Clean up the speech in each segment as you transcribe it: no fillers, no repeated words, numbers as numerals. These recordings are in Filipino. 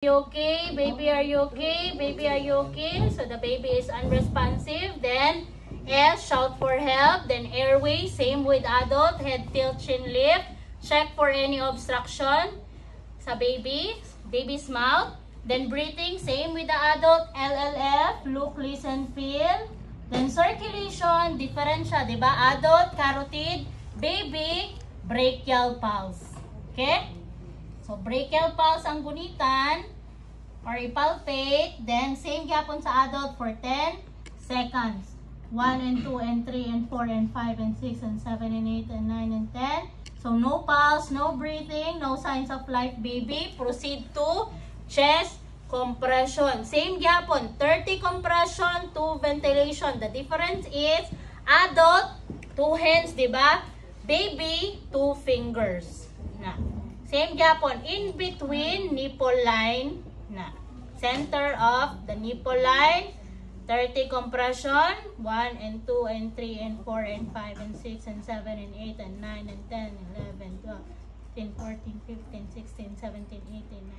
You okay? Baby, are you okay? Baby, are you okay? So the baby is unresponsive. Then S, shout for help. Then airway, same with adult. Head tilt, chin lift. Check for any obstruction sa baby's mouth. Then breathing, same with the adult. LLF, look, listen, feel. Then circulation, different siya, diba? Adult, carotid. Baby, brachial pulse. Okay? So, brachial pulse ang gunitan or ipalpate. Then, same gyapon sa adult for 10 seconds. 1 and 2 and 3 and 4 and 5 and 6 and 7 and 8 and 9 and 10. So, no pulse, no breathing, no signs of life, baby. Proceed to chest compression. Same gyapon, 30 compression, 2 ventilation. The difference is adult, 2 hands, diba? Baby, 2 fingers. Na. Same gyapon, in between nipple line na. Center of the nipple line, 30 compression, 1 and 2 and 3 and 4 and 5 and 6 and 7 and 8 and 9 and 10 and 11, 12, 13, 14, 15, 16, 17, 18,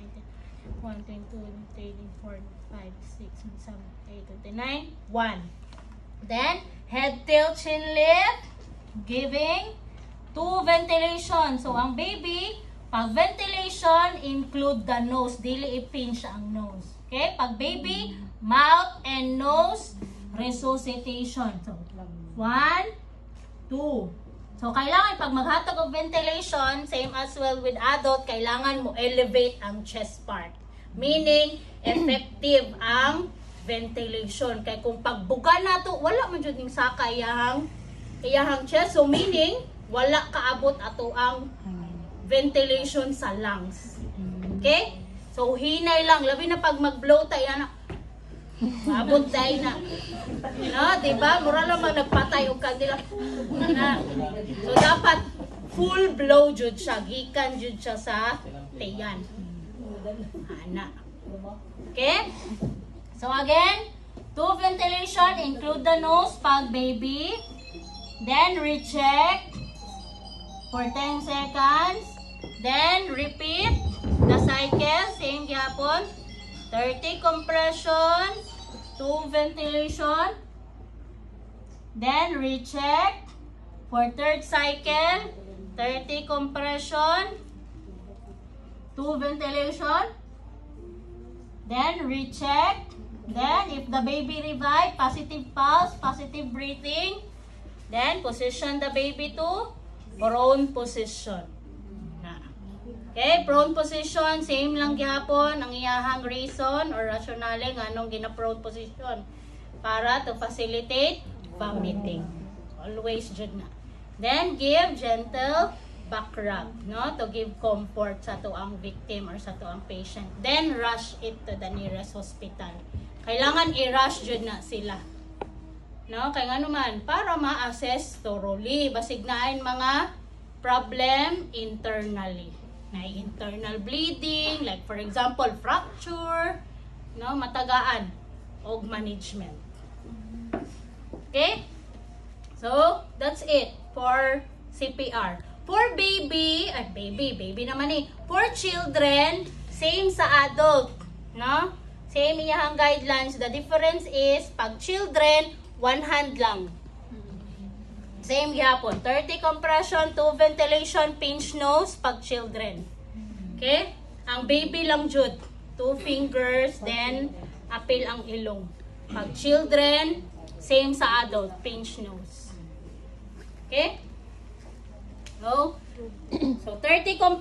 19, 1, 2, 3, 4, 5, 6, 7, 8, 9, 1. Then, head tilt, chin lift, giving 2 ventilation. So, ang baby, pag ventilation, include the nose. Dili i-pinch ang nose. Okay? Pag baby, mouth and nose, resuscitation. So, 1, 2. So, kailangan pag maghatag of ventilation, same as well with adult, kailangan mo elevate ang chest part. Meaning, effective ang ventilation. Kaya kung pagbuga na to, wala man dyan yung saka iyahang chest. So, meaning, wala kaabot ato ang ventilation sa lungs. Okay? So, hinay lang. Labi na pag mag-blow tayo na. Abot tayo na. No, diba? Mura lang nagpatay o kanila. Na. So, dapat full blow jud siya. Gikan jud siya sa tiyan. Ana. Okay? So, again, 2 ventilation. Include the nose pag baby. Then, recheck for 10 seconds. Then, repeat the cycle. Same gyapon. 30 compression. 2 ventilation. Then, recheck for 3rd cycle. 30 compression. 2 ventilation. Then, recheck. Then, if the baby revive, positive pulse, positive breathing. Then, position the baby to prone position. Okay, prone position, same lang gyapon ang iyahang reason or rationale nga anong gina-prone position para to facilitate vomiting. Always jud na. Then give gentle back rub, no, to give comfort sa to ang victim or sa to ang patient. Then rush it to the nearest hospital. Kailangan i-rush jud na sila. No, kay ngano man para ma-assess thoroughly basig naay mga problem internally. Na internal bleeding, like for example, fracture, no, matagaan, og management. Okay? So, that's it for CPR. For baby naman eh. For children, same sa adult, no? Same iyahang guidelines. The difference is, pag children, 1 hand lang. Same gyapon. 30 compression, 2 ventilation, pinch nose pag children. Okay? Ang baby lang jud. 2 fingers, then apil ang ilong. Pag children, same sa adult, pinch nose. Okay? So 30 compression.